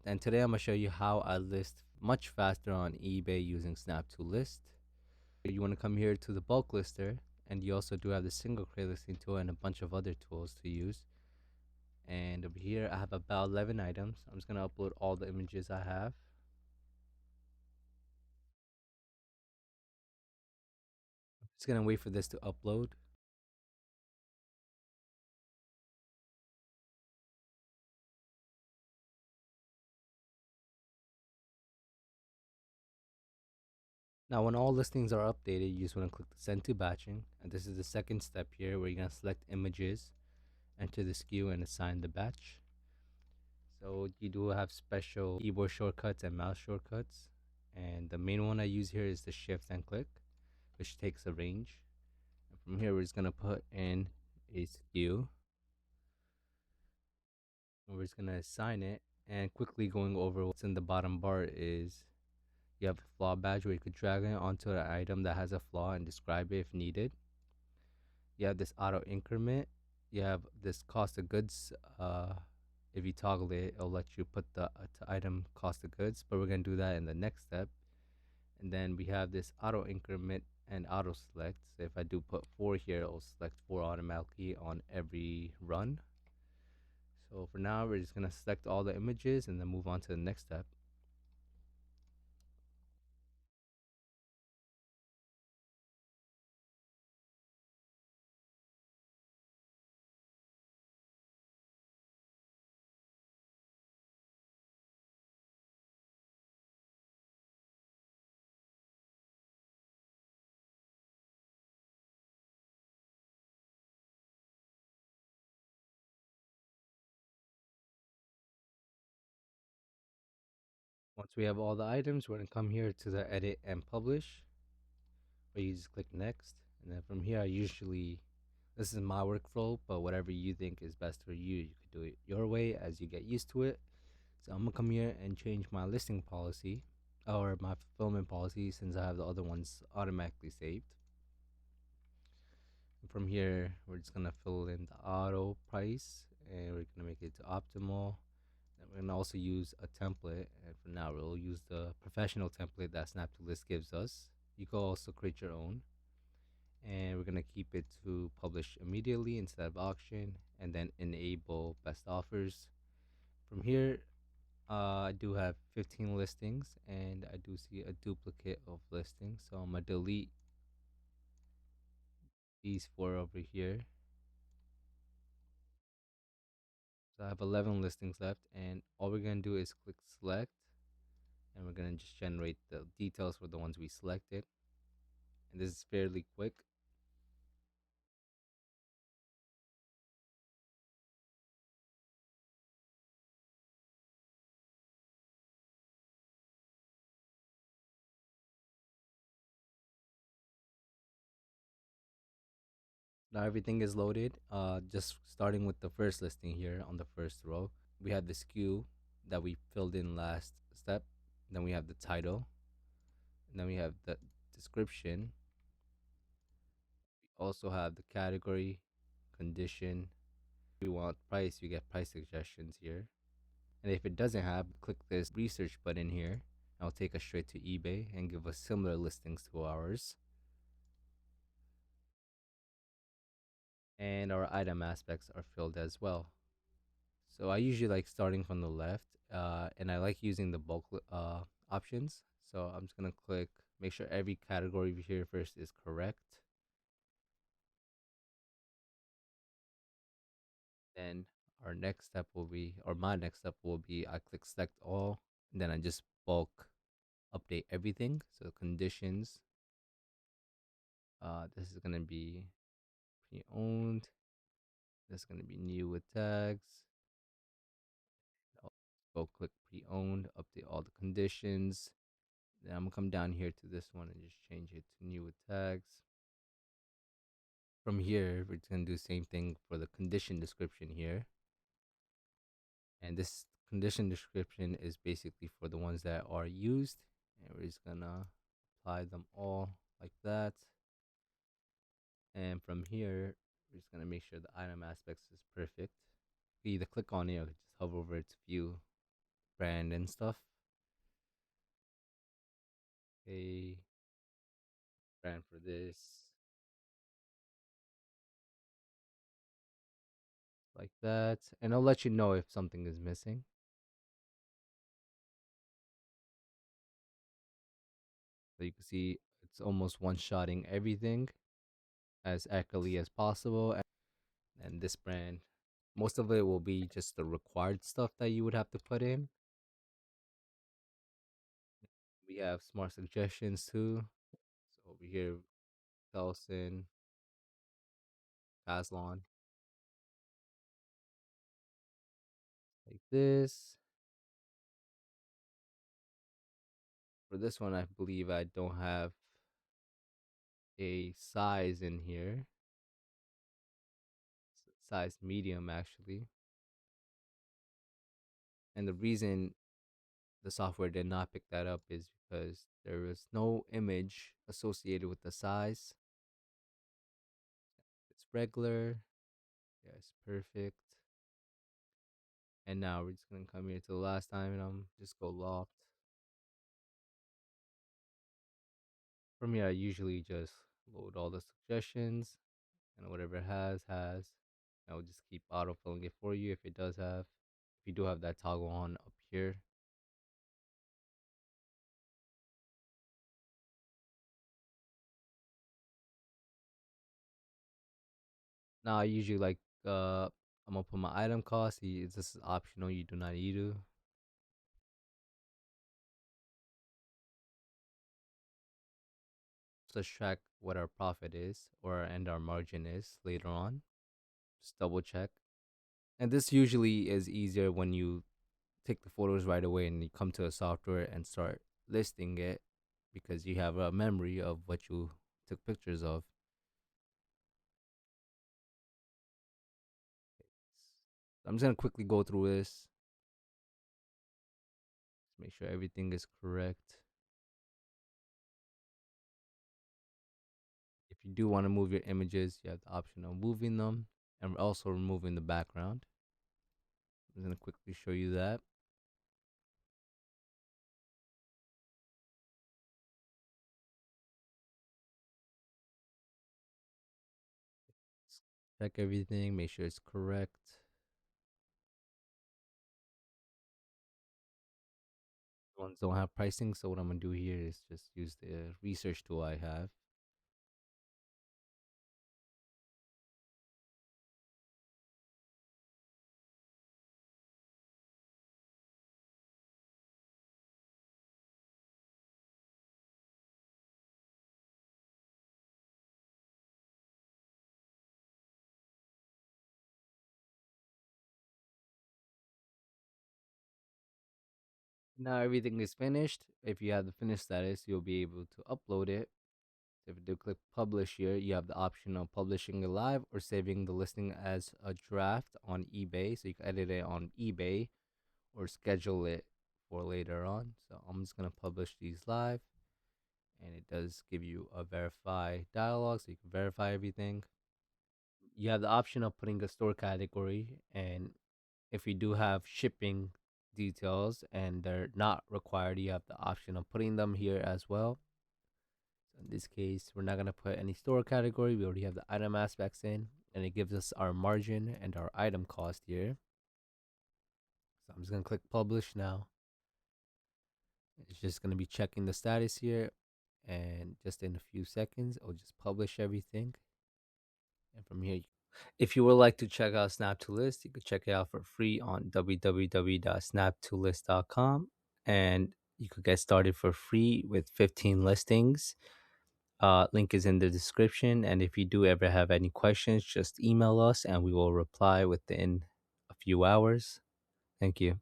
And today I'm going to show you how I list much faster on eBay using Snap2List. You want to come here to the bulk lister, and you also do have the single crate listing tool and a bunch of other tools to use. And over here I have about 11 items. I'm just going to upload all the images I have. Just going to wait for this to upload. Now when all listings are updated, you just want to click the send to batching, and this is the second step here where you're going to select images, enter the SKU, and assign the batch. So you do have special keyboard shortcuts and mouse shortcuts, and the main one I use here is the shift and click, which takes a range. And from here we're just going to put in a SKU, and we're just going to assign it. And quickly going over what's in the bottom bar is you have a flaw badge where you could drag it onto an item that has a flaw and describe it if needed. You have this auto increment. You have this cost of goods. If you toggle it, it'll let you put the item cost of goods, but we're going to do that in the next step. And then we have this auto increment and auto select. So if I do put 4 here, it'll select 4 automatically on every run. So for now, we're just going to select all the images and then move on to the next step. Once we have all the items, we're going to come here to the edit and publish, where you just click next. And then from here, this is my workflow, but whatever you think is best for you, you could do it your way as you get used to it. So I'm gonna come here and change my listing policy or my fulfillment policy, since I have the other ones automatically saved. And from here, we're just gonna fill in the auto price, and we're gonna make it to optimal. And we're gonna also use a template, and for now we'll use the professional template that Snap2List gives us. You can also create your own, and we're gonna keep it to publish immediately instead of auction, and then enable best offers. From here, I do have 15 listings, and I do see a duplicate of listings, so I'm gonna delete these 4 over here. So I have 11 listings left, and all we're gonna do is click select, and we're gonna just generate the details for the ones we selected, and this is fairly quick. Now everything is loaded. Just starting with the first listing here on the first row, we have the SKU that we filled in last step. Then we have the title, and then we have the description. We also have the category, condition. If you want price, you get price suggestions here. And if it doesn't have, click this research button here. I'll take us straight to eBay and give us similar listings to ours. And our item aspects are filled as well. So I usually like starting from the left, and I like using the bulk options. So I'm just gonna click, make sure every category here first is correct. Then our next step will be, or my next step will be, I click select all, and then I just bulk update everything. So conditions, this is gonna be pre-owned. This is gonna be new with tags. I'll go click pre-owned, update all the conditions. Then I'm gonna come down here to this one and just change it to new with tags. From here, we're just gonna do the same thing for the condition description here. And this condition description is basically for the ones that are used, and we're just gonna apply them all like that. And from here, we're just gonna make sure the item aspects is perfect. You either click on it or just hover over its view. brand and stuff. A brand for this, like that, and I'll let you know if something is missing. So you can see it's almost one-shotting everything as accurately as possible. And this brand, most of it will be just the required stuff that you would have to put in. We have smart suggestions too. So over here, Telson, Caslon, like this. For this one, I believe I don't have a size in here. Size medium actually. And the reason the software did not pick that up is because there was no image associated with the size. It's regular. Yes, perfect. And now we're just gonna come here to the last time and I'm just go loft. From here, I usually just load all the suggestions and whatever it has. I will just keep autofilling it for you if it does have, if you do have that toggle on up here. Now I usually like, I'm gonna put my item cost. This is optional. You do not need to. Let's track what our profit is or and our margin is later on. Just double check. And this usually is easier when you take the photos right away and you come to a software and start listing it because you have a memory of what you took pictures of. I'm just gonna quickly go through this. Just make sure everything is correct. If you do want to move your images, you have the option of moving them and also removing the background. I'm gonna quickly show you that. Check everything, make sure it's correct. Ones don't have pricing, so what I'm gonna do here is just use the research tool I have. Now everything is finished. If you have the finished status, you'll be able to upload it. If you do click publish here, you have the option of publishing it live or saving the listing as a draft on eBay. So you can edit it on eBay or schedule it for later on. So I'm just gonna publish these live, and it does give you a verify dialog, so you can verify everything. You have the option of putting a store category, and if you do have shipping details and they're not required, you have the option of putting them here as well. So in this case, we're not going to put any store category. We already have the item aspects in, and it gives us our margin and our item cost here. So I'm just going to click publish now. It's just going to be checking the status here, and just in a few seconds, I'll just publish everything. And from here, if you would like to check out Snap2List, you can check it out for free on www.snap2list.com, and you could get started for free with 15 listings. Link is in the description, and if you do ever have any questions, just email us and we will reply within a few hours. Thank you.